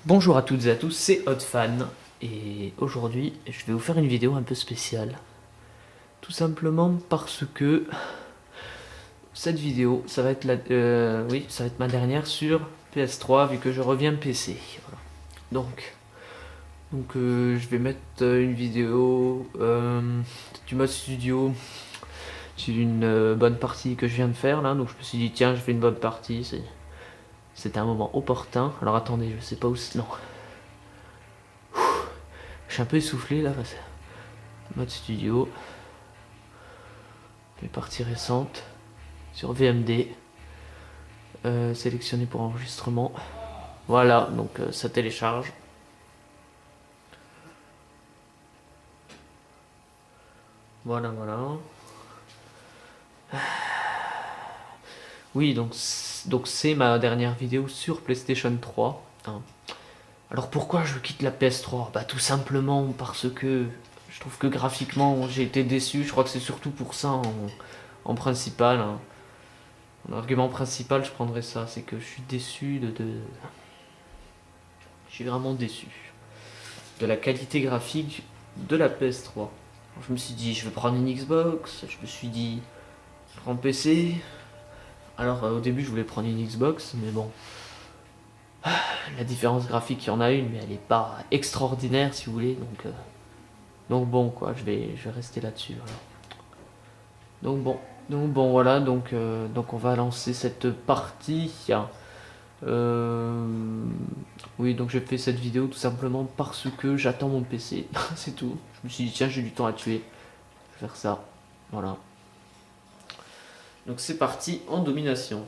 Bonjour à toutes et à tous, c'est Hotfan et aujourd'hui je vais vous faire une vidéo un peu spéciale. Tout simplement parce que cette vidéo, ça va être ça va être ma dernière sur PS3 vu que je reviens PC. Voilà. Donc, je vais mettre une vidéo du mode studio. C'est une bonne partie que je viens de faire là, donc je me suis dit tiens je fais une bonne partie, c'était un moment opportun. Alors attendez, je sais pas où c'est. Non. Je suis un peu essoufflé là, mode studio, les parties récentes, sur VMD, sélectionné pour enregistrement. Voilà, donc ça télécharge. Voilà, voilà. Oui, donc c'est ma dernière vidéo sur PlayStation 3. Hein. Alors pourquoi je quitte la PS3? Bah tout simplement parce que je trouve que graphiquement j'ai été déçu. Je crois que c'est surtout pour ça en principal. Hein. Mon argument principal, je prendrais ça, c'est que je suis déçu Je suis vraiment déçu de la qualité graphique de la PS3. Je me suis dit, je vais prendre une Xbox. Je me suis dit, je prends PC. Alors au début, je voulais prendre une Xbox, mais bon, la différence graphique, il y en a une, mais elle n'est pas extraordinaire, si vous voulez. Donc bon, quoi, je vais rester là-dessus. Voilà. Donc bon, voilà. Donc on va lancer cette partie. Euh, oui, donc j'ai fait cette vidéo tout simplement parce que j'attends mon PC. C'est tout. Je me suis dit, tiens, j'ai du temps à tuer. Je vais faire ça. Voilà. Donc c'est parti en domination.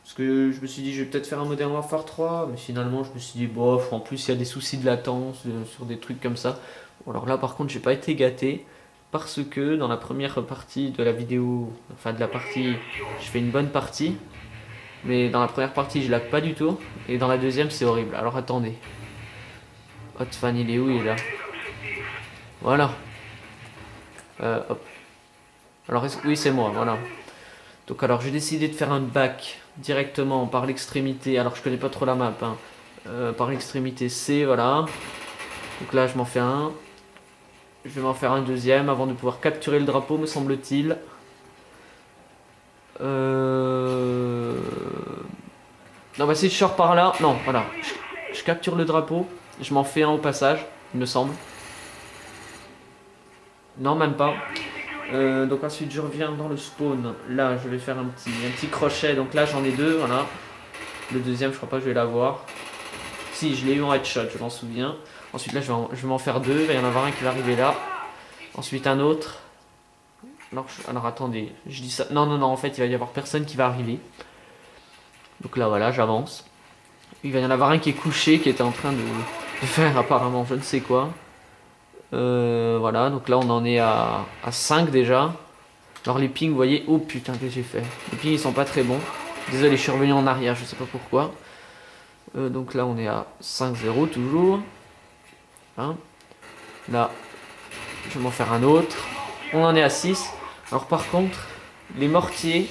Parce que je me suis dit, je vais peut-être faire un Modern Warfare 3, mais finalement, je me suis dit, bof, en plus, il y a des soucis de latence sur des trucs comme ça. Bon, alors là, par contre, j'ai pas été gâté. Parce que dans la première partie de la vidéo, enfin de la partie, je fais une bonne partie. Mais dans la première partie, je lag pas du tout. Et dans la deuxième, c'est horrible. Alors attendez. Hotfan, il est où? Il est là. Voilà. Hop. Alors, oui, c'est moi, voilà. Donc, alors, j'ai décidé de faire un back directement par l'extrémité. Alors, je connais pas trop la map. Hein. Par l'extrémité C, voilà. Donc là, je m'en fais un. Je vais m'en faire un deuxième avant de pouvoir capturer le drapeau, me semble-t-il. Non, bah si je sors par là. Non, voilà. Je capture le drapeau. Je m'en fais un au passage, il me semble. Non, même pas. Donc ensuite je reviens dans le spawn. Là je vais faire un petit crochet. Donc là j'en ai deux, voilà. Le deuxième je crois pas que je vais l'avoir. Si, je l'ai eu en headshot, je m'en souviens. Ensuite là je vais m'en faire deux. Il va y en avoir un qui va arriver là. Ensuite un autre. Alors attendez, je dis ça. Non, en fait il va y avoir personne qui va arriver. Donc là voilà, j'avance. Il va y en avoir un qui est couché, qui était en train de faire apparemment je ne sais quoi. Voilà, donc là on en est à 5 déjà. Alors les pings, vous voyez, oh putain que j'ai fait. Les pings ils sont pas très bons. Désolé, je suis revenu en arrière, je sais pas pourquoi. Donc là on est à 5-0 toujours. Hein. Là, je vais m'en faire un autre. On en est à 6. Alors par contre, les mortiers,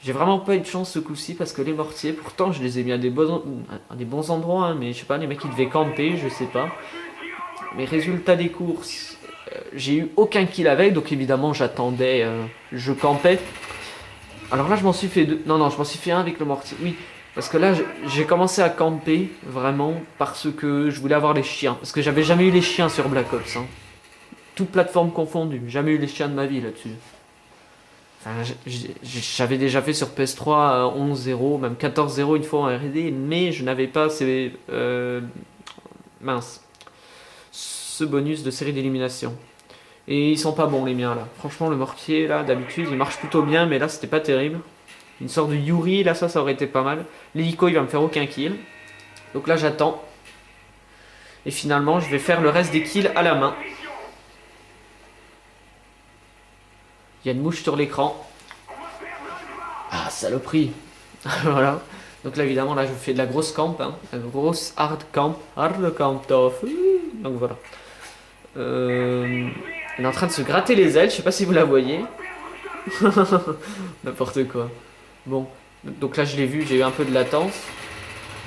j'ai vraiment pas eu de chance ce coup-ci parce que les mortiers, pourtant je les ai mis à des bons endroits, hein, mais je sais pas, les mecs ils devaient camper, je sais pas. Mais résultat des courses, j'ai eu aucun kill avec, donc évidemment j'attendais, je campais. Alors là je m'en suis fait deux. Non, je m'en suis fait un avec le mortier. Oui, parce que là j'ai commencé à camper vraiment parce que je voulais avoir les chiens. Parce que j'avais jamais eu les chiens sur Black Ops. Hein. Toute plateforme confondue, jamais eu les chiens de ma vie là-dessus. Enfin, j'avais déjà fait sur PS3 11-0, même 14-0 une fois en R&D, mais je n'avais pas ces mince, ce bonus de série d'élimination. Et ils sont pas bons les miens là. Franchement le mortier là d'habitude il marche plutôt bien mais là c'était pas terrible. Une sorte de Yuri là ça aurait été pas mal. L'hélico il va me faire aucun kill. Donc là j'attends. Et finalement je vais faire le reste des kills à la main. Il y a une mouche sur l'écran. Ah saloperie. Voilà. Donc là évidemment là je fais de la grosse camp. Hein. La grosse hard camp. Hard camp off. Donc voilà. Elle est en train de se gratter les ailes, je sais pas si vous la voyez. N'importe quoi. Bon, donc là je l'ai vu, j'ai eu un peu de latence.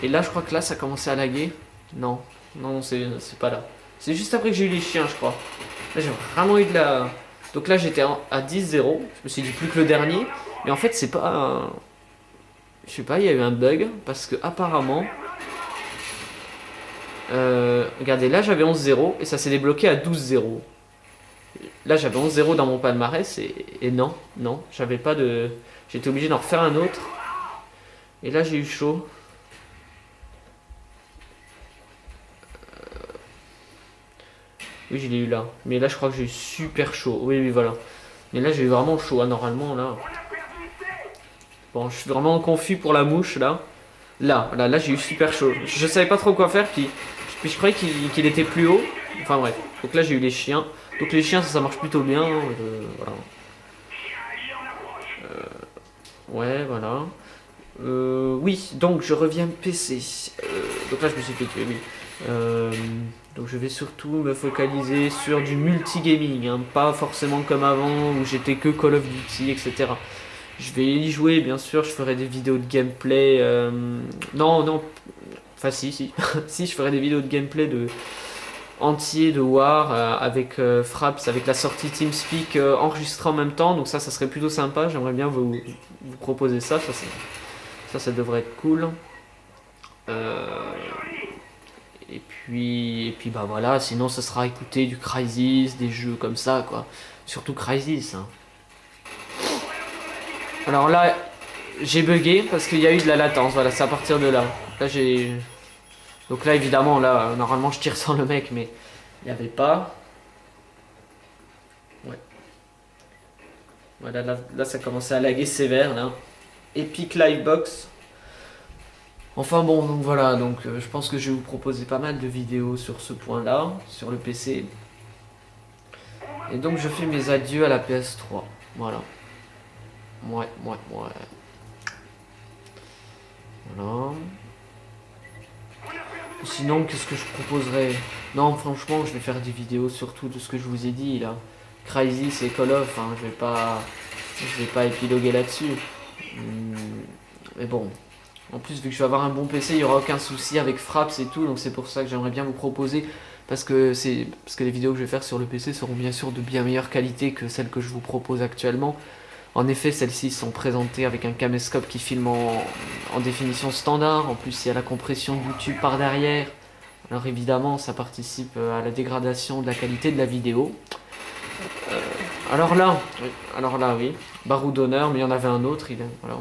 Et là, je crois que là, ça commençait à laguer. Non, non, c'est pas là. C'est juste après que j'ai eu les chiens, je crois. Là, j'ai vraiment eu de la... Donc là, j'étais à 10-0. Je me suis dit plus que le dernier. Mais en fait, c'est pas... Je sais pas, il y a eu un bug. Parce que apparemment... regardez, là, j'avais 11-0. Et ça s'est débloqué à 12-0. Là, j'avais 11-0 dans mon palmarès. Et non, non, j'avais pas de... J'étais obligé d'en refaire un autre. Et là, j'ai eu chaud. Oui, je l'ai eu là. Mais là, je crois que j'ai eu super chaud. Oui, oui, voilà. Mais là, j'ai eu vraiment chaud. Hein, normalement, là. Bon, je suis vraiment confus pour la mouche, là. Là, j'ai eu super chaud. Je savais pas trop quoi faire, puis je croyais qu'il était plus haut. Enfin, bref. Donc là, j'ai eu les chiens. Donc les chiens, ça marche plutôt bien. Voilà. Ouais, voilà. Oui, donc je reviens PC. Donc là, je me suis fait tuer, oui. Donc je vais surtout me focaliser sur du multigaming, hein, pas forcément comme avant où j'étais que Call of Duty, etc. Je vais y jouer, bien sûr, je ferai des vidéos de gameplay. Non, non, enfin si, si. Si, je ferai des vidéos de gameplay entier de War avec Fraps, avec la sortie TeamSpeak enregistrée en même temps. Donc ça serait plutôt sympa. J'aimerais bien vous proposer ça. Ça devrait être cool. Et puis bah voilà, sinon ça sera écouter du Crysis, des jeux comme ça quoi. Surtout Crysis. Hein. Alors là, j'ai bugué parce qu'il y a eu de la latence. Voilà, c'est à partir de là. Là j'ai... Donc là évidemment, là, normalement je tire sans le mec, mais il n'y avait pas. Ouais. Voilà, là ça commençait à laguer sévère là. Epic Livebox. Enfin bon, donc voilà, donc je pense que je vais vous proposer pas mal de vidéos sur ce point-là, sur le PC. Et donc je fais mes adieux à la PS3. Voilà. Ouais. Voilà. Sinon, qu'est-ce que je proposerais? Non, franchement, je vais faire des vidéos surtout de ce que je vous ai dit là. Crysis et Call of, hein, je vais pas épiloguer là-dessus. Mais bon. En plus, vu que je vais avoir un bon PC, il n'y aura aucun souci avec Fraps et tout, donc c'est pour ça que j'aimerais bien vous proposer. Parce que les vidéos que je vais faire sur le PC seront bien sûr de bien meilleure qualité que celles que je vous propose actuellement. En effet, celles-ci sont présentées avec un caméscope qui filme en définition standard. En plus, il y a la compression YouTube par derrière. Alors évidemment, ça participe à la dégradation de la qualité de la vidéo. Alors là, oui, Barreau d'honneur, mais il y en avait un autre. Voilà.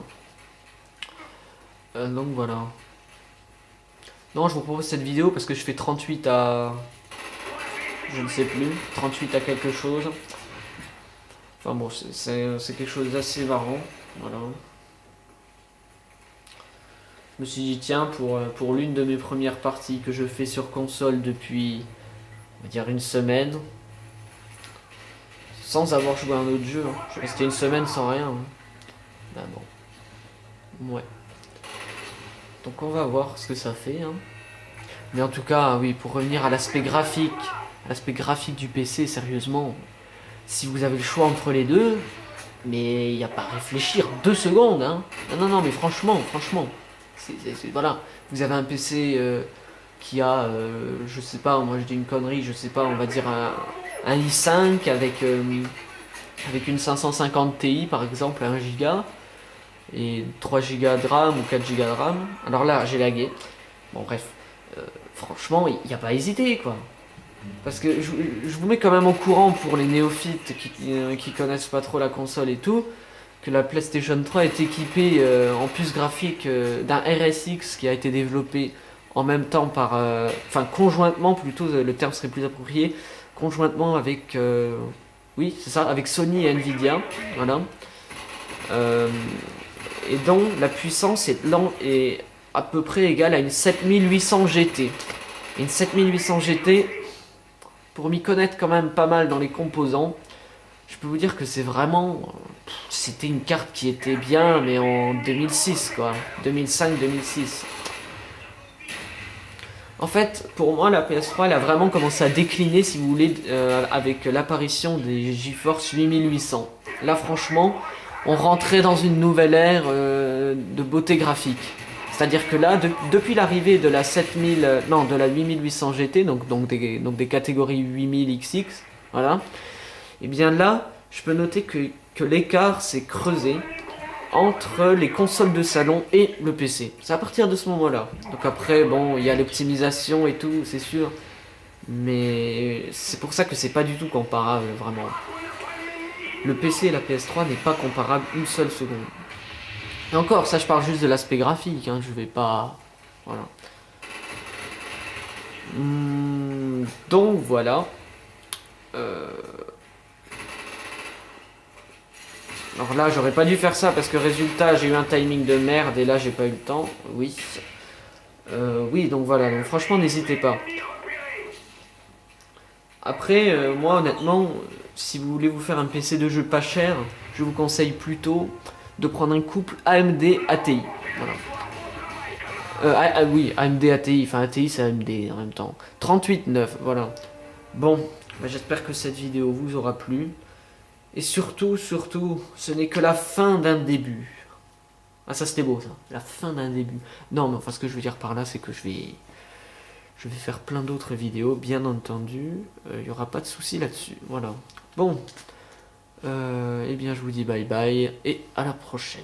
Donc voilà. Non, je vous propose cette vidéo parce que je fais 38 à... Je ne sais plus. 38 à quelque chose. Enfin bon, c'est quelque chose d'assez marrant. Voilà. Je me suis dit, tiens, pour l'une de mes premières parties que je fais sur console depuis, on va dire, une semaine, sans avoir joué à un autre jeu, hein. Je suis resté une semaine sans rien. Hein. Ben bon. Ouais. Donc on va voir ce que ça fait. Hein. Mais en tout cas, oui, pour revenir à l'aspect graphique du PC, sérieusement, si vous avez le choix entre les deux, mais il n'y a pas à réfléchir 2 secondes. Hein. Non, mais franchement. Voilà, vous avez un PC qui a, je sais pas, moi je dis une connerie, je sais pas, on va dire un i5 avec une 550 Ti par exemple, 1 Go et 3 Go de RAM ou 4 Go de RAM. Alors là, j'ai lagué. Bon, bref, franchement, il n'y a pas à hésiter quoi. Parce que je vous mets quand même au courant pour les néophytes qui connaissent pas trop la console et tout, que la PlayStation 3 est équipée en puce graphique d'un RSX qui a été développé en même temps enfin conjointement plutôt, le terme serait plus approprié, conjointement avec, oui c'est ça, avec Sony et Nvidia, voilà. Et donc la puissance est à peu près égale à une 7800 GT. Et une 7800 GT, pour m'y connaître quand même pas mal dans les composants, je peux vous dire que c'est vraiment... C'était une carte qui était bien, mais en 2006, quoi. 2005-2006. En fait, pour moi, la PS3, elle a vraiment commencé à décliner, si vous voulez, avec l'apparition des GeForce 8800. Là, franchement, on rentrait dans une nouvelle ère de beauté graphique. C'est-à-dire que là, depuis l'arrivée de la 7000, non, de la 8800 GT, donc des catégories 8000 XX, voilà, et bien là, je peux noter que l'écart s'est creusé entre les consoles de salon et le PC. C'est à partir de ce moment-là. Donc après, bon, il y a l'optimisation et tout, c'est sûr. Mais c'est pour ça que c'est pas du tout comparable, vraiment. Le PC et la PS3 n'est pas comparable une seule seconde. Et encore, ça je parle juste de l'aspect graphique, hein, je vais pas... Voilà. Donc voilà. Alors là, j'aurais pas dû faire ça parce que résultat, j'ai eu un timing de merde et là, j'ai pas eu le temps. Oui. Oui, donc voilà. Donc franchement, n'hésitez pas. Après, moi, honnêtement, si vous voulez vous faire un PC de jeu pas cher, je vous conseille plutôt de prendre un couple AMD ATI. Voilà. Oui, AMD ATI. Enfin, ATI, c'est AMD en même temps. 38,9, voilà. Bon, bah, j'espère que cette vidéo vous aura plu. Et surtout, ce n'est que la fin d'un début. Ah, ça c'était beau ça, la fin d'un début. Non, mais enfin, ce que je veux dire par là, c'est que je vais faire plein d'autres vidéos, bien entendu. Il n'y aura pas de souci là-dessus. Voilà. Bon, eh bien, je vous dis bye bye et à la prochaine.